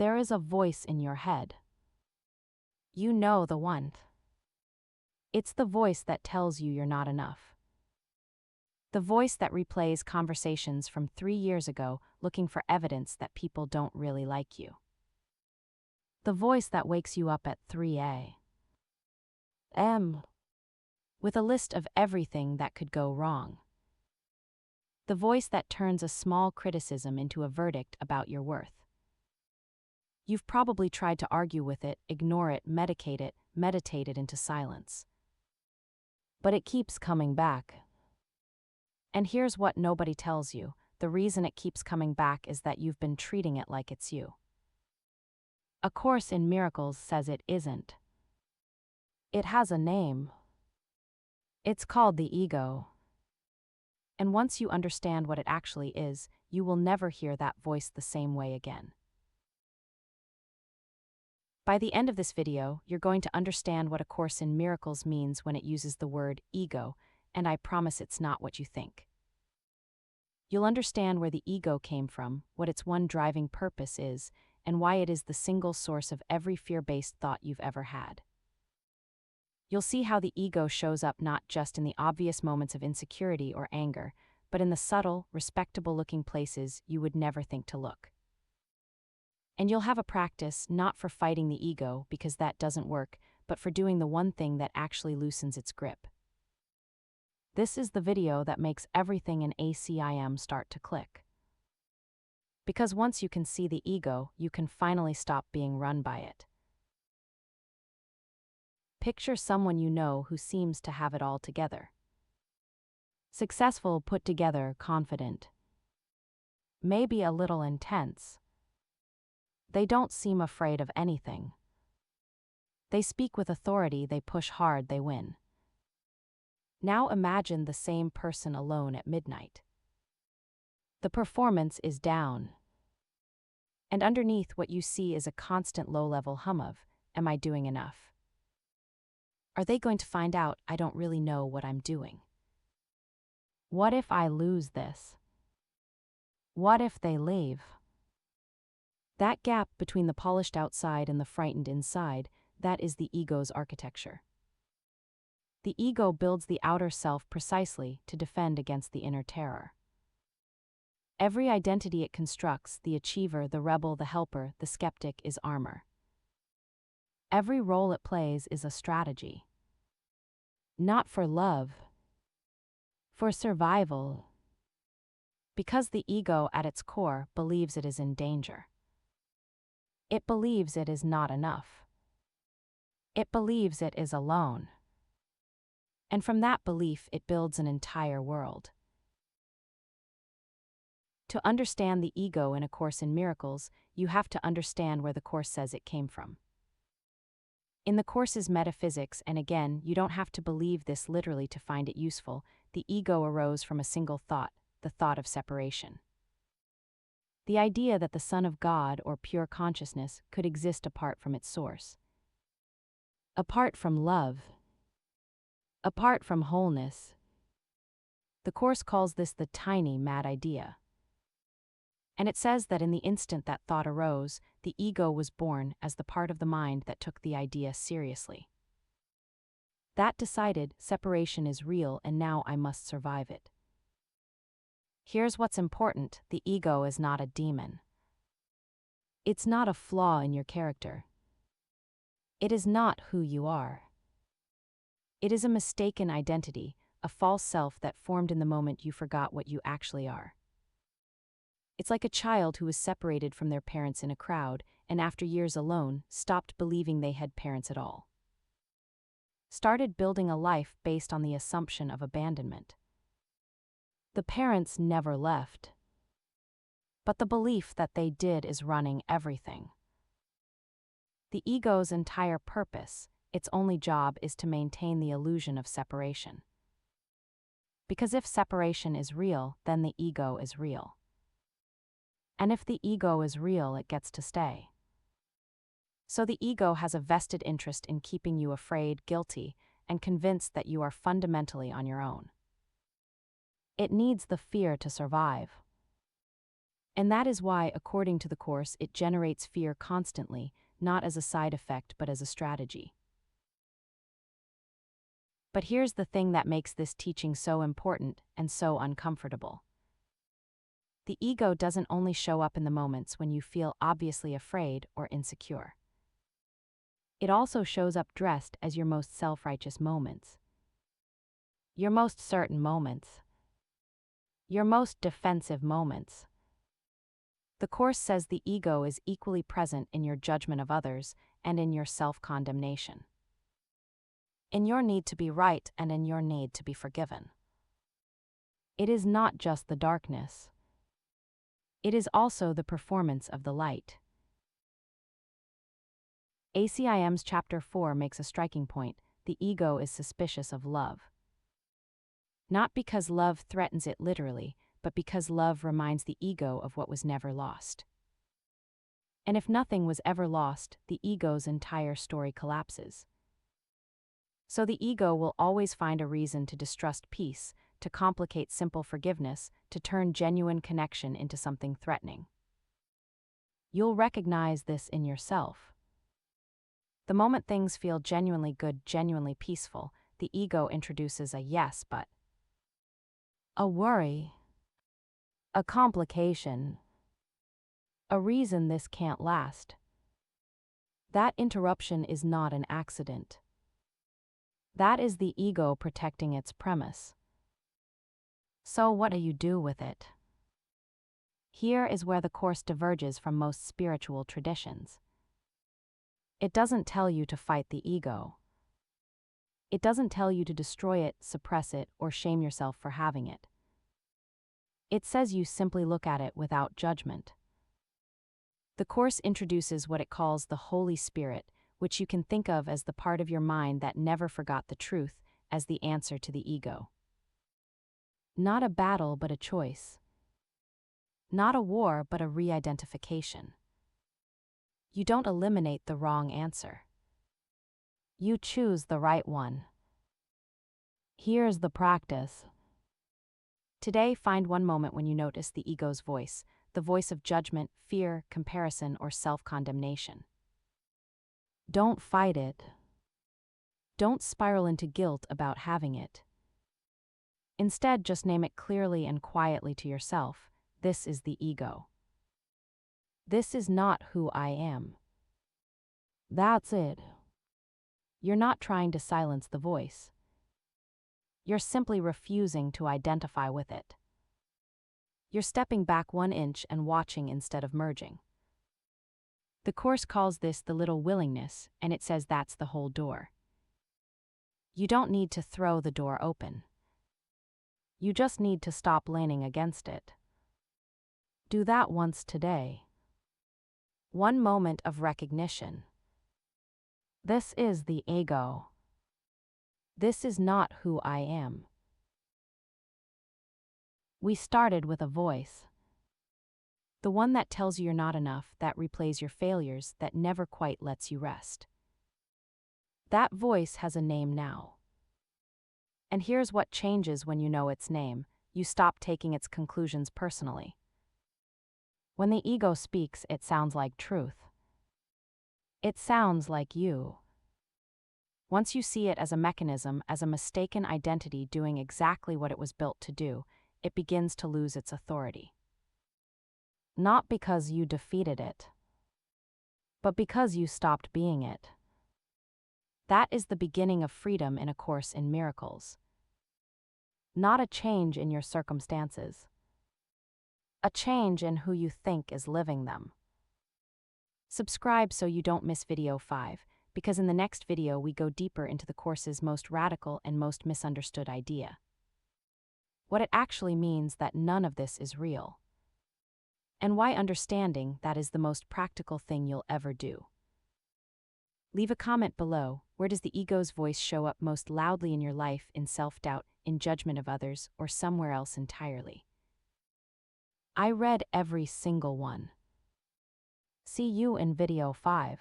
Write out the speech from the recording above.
There is a voice in your head. You know the one. It's the voice that tells you you're not enough. The voice that replays conversations from 3 years ago looking for evidence that people don't really like you. The voice that wakes you up at 3 a.m. with a list of everything that could go wrong. The voice that turns a small criticism into a verdict about your worth. You've probably tried to argue with it, ignore it, meditate it into silence. But it keeps coming back. And here's what nobody tells you. The reason it keeps coming back is that you've been treating it like it's you. A Course in Miracles says it isn't. It has a name. It's called the ego. And once you understand what it actually is, you will never hear that voice the same way again. By the end of this video, you're going to understand what A Course in Miracles means when it uses the word ego, and I promise it's not what you think. You'll understand where the ego came from, what its one driving purpose is, and why it is the single source of every fear-based thought you've ever had. You'll see how the ego shows up not just in the obvious moments of insecurity or anger, but in the subtle, respectable-looking places you would never think to look. And you'll have a practice not for fighting the ego, because that doesn't work, but for doing the one thing that actually loosens its grip. This is the video that makes everything in ACIM start to click. Because once you can see the ego, you can finally stop being run by it. Picture someone you know who seems to have it all together. Successful, put together, confident. Maybe a little intense. They don't seem afraid of anything. They speak with authority, they push hard, they win. Now imagine the same person alone at midnight. The performance is down. And underneath what you see is a constant low-level hum of, am I doing enough? Are they going to find out I don't really know what I'm doing? What if I lose this? What if they leave? That gap between the polished outside and the frightened inside, that is the ego's architecture. The ego builds the outer self precisely to defend against the inner terror. Every identity it constructs, the achiever, the rebel, the helper, the skeptic, is armor. Every role it plays is a strategy. Not for love, for survival. Because the ego, at its core, believes it is in danger. It believes it is not enough. It believes it is alone. And from that belief, it builds an entire world. To understand the ego in A Course in Miracles, you have to understand where the Course says it came from. In the Course's metaphysics, and again, you don't have to believe this literally to find it useful, the ego arose from a single thought, the thought of separation. The idea that the Son of God, or pure consciousness, could exist apart from its source. Apart from love. Apart from wholeness. The Course calls this the tiny, mad idea. And it says that in the instant that thought arose, the ego was born as the part of the mind that took the idea seriously. That decided separation is real and now I must survive it. Here's what's important, the ego is not a demon. It's not a flaw in your character. It is not who you are. It is a mistaken identity, a false self that formed in the moment you forgot what you actually are. It's like a child who was separated from their parents in a crowd, and after years alone, stopped believing they had parents at all. Started building a life based on the assumption of abandonment. The parents never left. But the belief that they did is running everything. The ego's entire purpose, its only job, is to maintain the illusion of separation. Because if separation is real, then the ego is real. And if the ego is real, it gets to stay. So the ego has a vested interest in keeping you afraid, guilty, and convinced that you are fundamentally on your own. It needs the fear to survive. And that is why, according to the Course, it generates fear constantly, not as a side effect but as a strategy. But here's the thing that makes this teaching so important and so uncomfortable. The ego doesn't only show up in the moments when you feel obviously afraid or insecure. It also shows up dressed as your most self-righteous moments, your most certain moments, your most defensive moments. The Course says the ego is equally present in your judgment of others and in your self-condemnation, in your need to be right and in your need to be forgiven. It is not just the darkness. It is also the performance of the light. ACIM's Chapter 4 makes a striking point: the ego is suspicious of love. Not because love threatens it literally, but because love reminds the ego of what was never lost. And if nothing was ever lost, the ego's entire story collapses. So the ego will always find a reason to distrust peace, to complicate simple forgiveness, to turn genuine connection into something threatening. You'll recognize this in yourself. The moment things feel genuinely good, genuinely peaceful, the ego introduces a yes but, a worry, a complication, a reason this can't last. That interruption is not an accident. That is the ego protecting its premise. So what do you do with it? Here is where the Course diverges from most spiritual traditions. It doesn't tell you to fight the ego. It doesn't tell you to destroy it, suppress it, or shame yourself for having it. It says you simply look at it without judgment. The Course introduces what it calls the Holy Spirit, which you can think of as the part of your mind that never forgot the truth, as the answer to the ego. Not a battle, but a choice. Not a war, but a re-identification. You don't eliminate the wrong answer. You choose the right one. Here's the practice. Today, find one moment when you notice the ego's voice, the voice of judgment, fear, comparison, or self-condemnation. Don't fight it. Don't spiral into guilt about having it. Instead, just name it clearly and quietly to yourself: this is the ego. This is not who I am. That's it. You're not trying to silence the voice. You're simply refusing to identify with it. You're stepping back 1 inch and watching instead of merging. The Course calls this the little willingness, and it says that's the whole door. You don't need to throw the door open. You just need to stop leaning against it. Do that once today. One moment of recognition. This is the ego. This is not who I am. We started with a voice. The one that tells you you're not enough, that replays your failures, that never quite lets you rest. That voice has a name now. And here's what changes when you know its name: you stop taking its conclusions personally. When the ego speaks, it sounds like truth. It sounds like you. Once you see it as a mechanism, as a mistaken identity doing exactly what it was built to do, it begins to lose its authority. Not because you defeated it, but because you stopped being it. That is the beginning of freedom in A Course in Miracles. Not a change in your circumstances. A change in who you think is living them. Subscribe so you don't miss video 5, because in the next video we go deeper into the Course's most radical and most misunderstood idea. What it actually means that none of this is real. And why understanding that is the most practical thing you'll ever do. Leave a comment below. Where does the ego's voice show up most loudly in your life? In self-doubt, in judgment of others, or somewhere else entirely? I read every single one. See you in video 5.